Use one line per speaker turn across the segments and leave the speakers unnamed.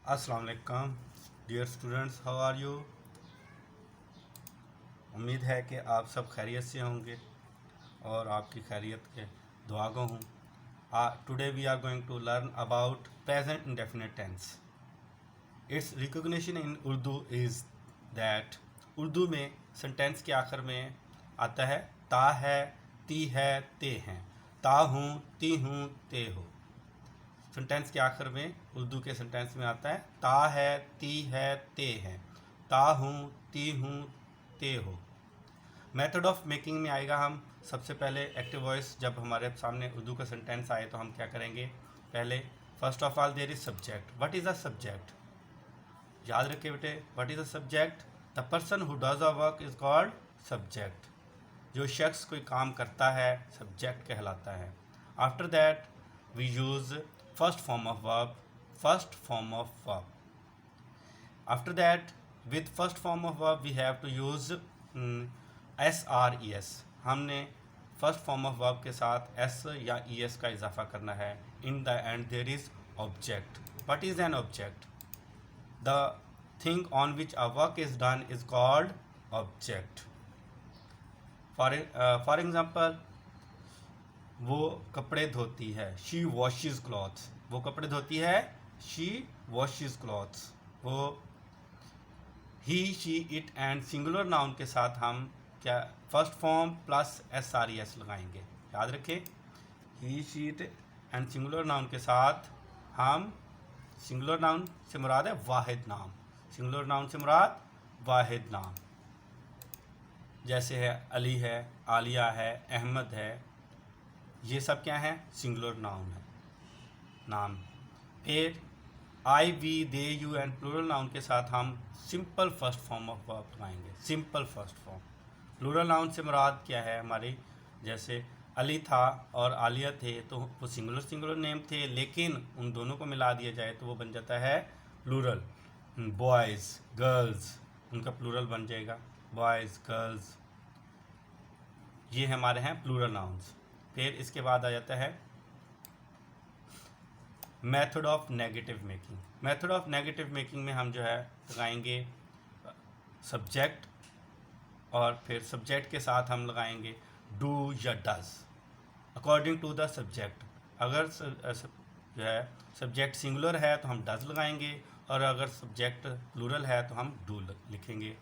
अस्सलाम वालेकुम dear students, how are you. उम्मीद है कि आप सब खैरियत से होंगे और आपकी खैरियत के दुआगो हूँ। Today we are going to learn about present indefinite tense. Its recognition in Urdu is that Urdu में सेंटेंस के आखिर में आता है ता है, ती है, ते हैं। ता हूँ, ती हूँ, ते हो। सेंटेंस के आखिर में उर्दू के सेंटेंस में आता है ता है, ती है, ते हैं। ता हूँ, ती हूँ, ते हो। मेथड ऑफ मेकिंग में आएगा। हम सबसे पहले एक्टिव वॉइस जब हमारे सामने उर्दू का सेंटेंस आए तो हम क्या करेंगे। पहले first of all there is subject. What is a subject? याद रखिए बेटे, what is a subject? The person who does a work is called subject. जो शख्स कोई काम करता है सब्जेक्ट कहलाता है। After that we use first form of verb. First form of verb. After that with first form of verb we have to use SRES। हमने first form of verb के साथ एस या ES का इजाफा करना है। In the end there is object. What is an object? The thing on which a work is done is called object. For example, वो कपड़े धोती है, शी वॉशिज क्लॉथ्स। वो कपड़े धोती है, शी वॉशिज क्लॉथ्स। वो he, she, it and singular noun के साथ हम क्या फर्स्ट फॉर्म प्लस SRES लगाएंगे। याद रखें, he, she, it and singular noun के साथ हम, सिंगुलर नाउन से मुराद है वाहिद नाम। सिंगुलर नाउन से मुराद वाहिद नाम। जैसे है अली है, आलिया है, अहमद है, ये सब क्या है? सिंगुलर नाउन है, नाम। फिर I, we, they, you and plural noun के साथ हम simple first form of verb लगाएंगे। Simple first form. Plural noun से मुराद क्या है हमारी? जैसे अली था और आलिया थे तो वो सिंगुलर सिंगुलर नेम थे, लेकिन उन दोनों को मिला दिया जाए तो वो बन जाता है प्लूरल। बॉयज़, गर्ल्स, उनका प्लूरल बन जाएगा बॉयज़, गर्ल्स। ये हमारे हैं प्लूरल नाउन्स। फिर इसके बाद आ जाता है method of negative making. Method of negative making में हम जो है लगाएंगे सब्जेक्ट, और फिर सब्जेक्ट के साथ हम लगाएंगे डू या does according to the subject. अगर जो है सब्जेक्ट सिंगुलर है तो हम डज लगाएंगे, और अगर सब्जेक्ट प्लूरल है तो हम डू लिखेंगे।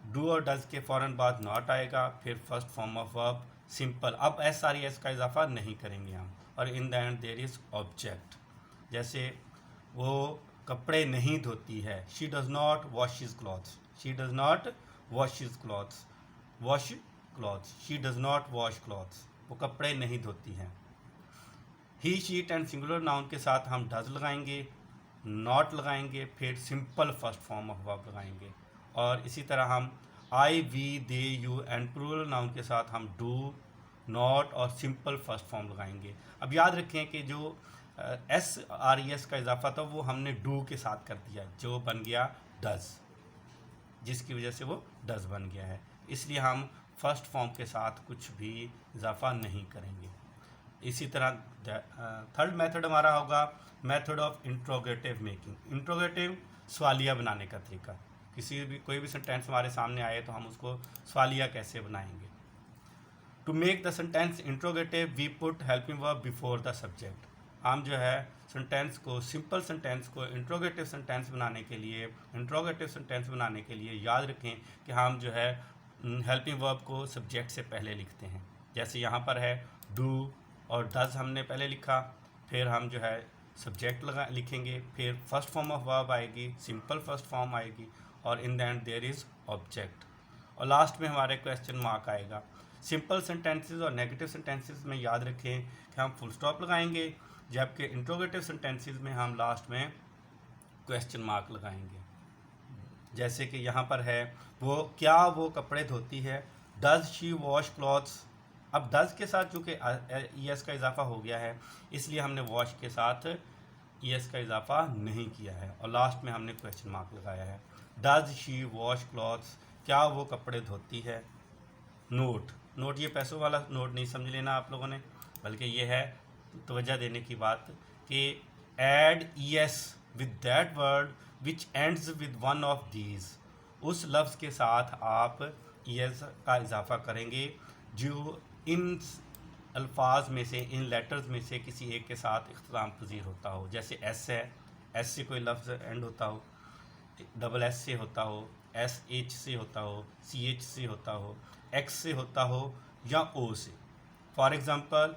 डू और डज के फ़ौरन बाद नॉट आएगा, फिर first form of verb simple. अब SRES का इजाफा नहीं करेंगे हम, और in the end there is object. जैसे वो कपड़े नहीं धोती है, she does not wash his clothes. She does not wash his clothes. Wash clothes, she does not wash clothes. वो कपड़े नहीं धोती हैं। He, she it and singular noun के साथ हम डज लगाएंगे, नॉट लगाएंगे, फिर simple first form of verb लगाएंगे। और इसी तरह हम I, we, they, you and plural noun के साथ हम डू, नॉट और सिंपल फर्स्ट फॉर्म लगाएंगे। अब याद रखें कि जो SRES का इजाफा था वो हमने डू के साथ कर दिया, जो बन गया डज, जिसकी वजह से वो डज बन गया है। इसलिए हम फर्स्ट फॉर्म के साथ कुछ भी इजाफा नहीं करेंगे। इसी तरह थर्ड मेथड हमारा होगा method of interrogative making. Interrogative सवालिया बनाने का तरीका। कोई भी सेंटेंस हमारे सामने आए तो हम उसको सवालिया कैसे बनाएंगे। To make the sentence interrogative we put helping verb before the subject. हम जो है सेंटेंस को, सिंपल सेंटेंस को इंट्रोगेटिव सेंटेंस बनाने के लिए याद रखें कि हम जो है हेल्पिंग वर्ब को सब्जेक्ट से पहले लिखते हैं। जैसे यहाँ पर है डू और डज हमने पहले लिखा, फिर हम जो है सब्जेक्ट लिखेंगे, फिर फर्स्ट फॉर्म ऑफ वर्ब आएगी, सिंपल फर्स्ट फॉर्म आएगी, और in the end there is object, और लास्ट में हमारे क्वेश्चन मार्क आएगा। सिंपल सेंटेंसेस और नेगेटिव सेंटेंसेस में याद रखें कि हम फुल स्टॉप लगाएंगे, जबकि इंट्रोगेटिव सेंटेंसेस में हम लास्ट में क्वेश्चन मार्क लगाएंगे। जैसे कि यहाँ पर है वो कपड़े धोती है, डज शी वॉश क्लॉथ्स। अब डज के साथ चूँकि ES का इजाफा हो गया है, इसलिए हमने वॉश के साथ ES का इजाफा नहीं किया है, और लास्ट में हमने क्वेश्चन मार्क लगाया है। डज शी वॉश क्लॉथ्स, क्या वो कपड़े धोती है। नोट ये पैसों वाला नोट नहीं समझ लेना आप लोगों ने, बल्कि ये है तवज्जो देने की बात कि add ES with that word which ends with one of these, उस लफ्ज़ के साथ आप ईएस का इजाफा करेंगे जो इन अल्फाज में से, इन लेटर्स में से किसी एक के साथ इख्तिताम पजीर होता हो। जैसे एस है, एस से कोई लफ्ज़ एंड होता हो, डबल एस से होता हो, एस एच से होता हो, सी एच से होता हो, एक्स से होता हो या ओ से। फॉर एग्ज़ाम्पल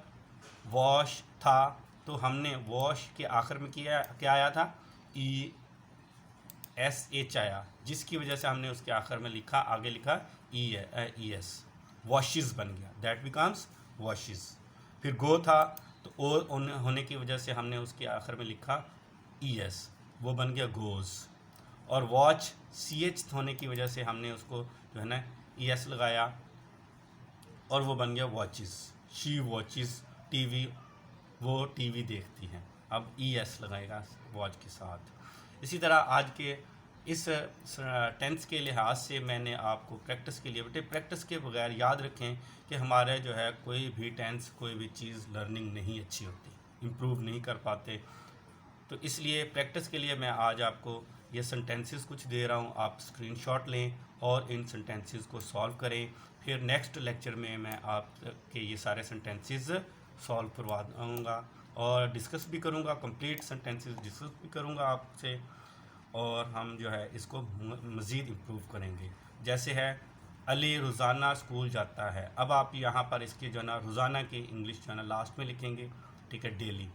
वॉश था तो हमने वॉश के आखिर में क्या आया था, ई एस एच आया, जिसकी वजह से हमने उसके आखिर में लिखा, आगे लिखा ई एस, वॉशिज़ बन गया, दैट बिकम्स वॉशिज़। फिर गो था तो ओ होने की वजह से हमने उसके आखिर में लिखा ई एस, वो बन गया गोज़। और वॉच सी एच होने की वजह से हमने उसको जो है ना ई एस लगाया और वो बन गया वॉचिज़। शी वॉचिज़ टीवी, वो टीवी देखती हैं, अब ई एस लगाएगा वॉच के साथ। इसी तरह आज के इस टेंस के लिहाज से मैंने आपको प्रैक्टिस के लिए, बेटे प्रैक्टिस के बगैर याद रखें कि हमारे जो है कोई भी टेंस, कोई भी चीज़ लर्निंग नहीं अच्छी होती, इम्प्रूव नहीं कर पाते। तो इसलिए प्रैक्टिस के लिए मैं आज आपको ये सेंटेंसेस कुछ दे रहा हूँ, आप स्क्रीनशॉट लें और इन सेंटेंसेस को सॉल्व करें। फिर नेक्स्ट लेक्चर में मैं आपके ये सारे सेंटेंसेस सॉल्व करवा दूँगा और डिस्कस भी करूँगा, कंप्लीट सेंटेंसेस डिस्कस भी करूँगा आपसे, और हम जो है इसको मज़ीद इम्प्रूव करेंगे। जैसे है अली रोज़ाना स्कूल जाता है, अब आप यहाँ पर इसकी जो है ना रोज़ाना की इंग्लिश जो है ना लास्ट में लिखेंगे, ठीक है, डेली।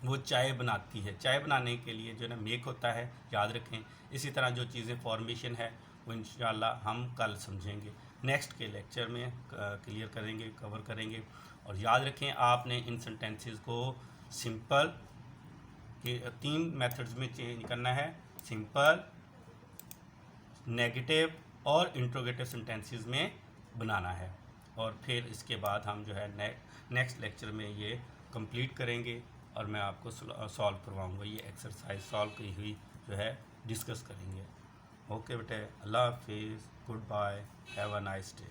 वो चाय बनाती है, चाय बनाने के लिए जो है ना मेक होता है, याद रखें। इसी तरह जो चीज़ें फॉर्मेशन है वो इंशाल्लाह हम कल समझेंगे, नेक्स्ट के लेक्चर में क्लियर करेंगे, कवर करेंगे। और याद रखें आपने इन सेंटेंसेस को सिंपल के 3 मेथड्स में चेंज करना है, सिंपल, नेगेटिव और इंट्रोगेटिव सेंटेंसेस में बनाना है। और फिर इसके बाद हम जो है नेक्स्ट लेक्चर में ये कंप्लीट करेंगे और मैं आपको सॉल्व करवाऊँगा, ये एक्सरसाइज सॉल्व की हुई जो है डिस्कस करेंगे। ओके बेटे, अल्लाह हाफिज़, good bye, have a nice day.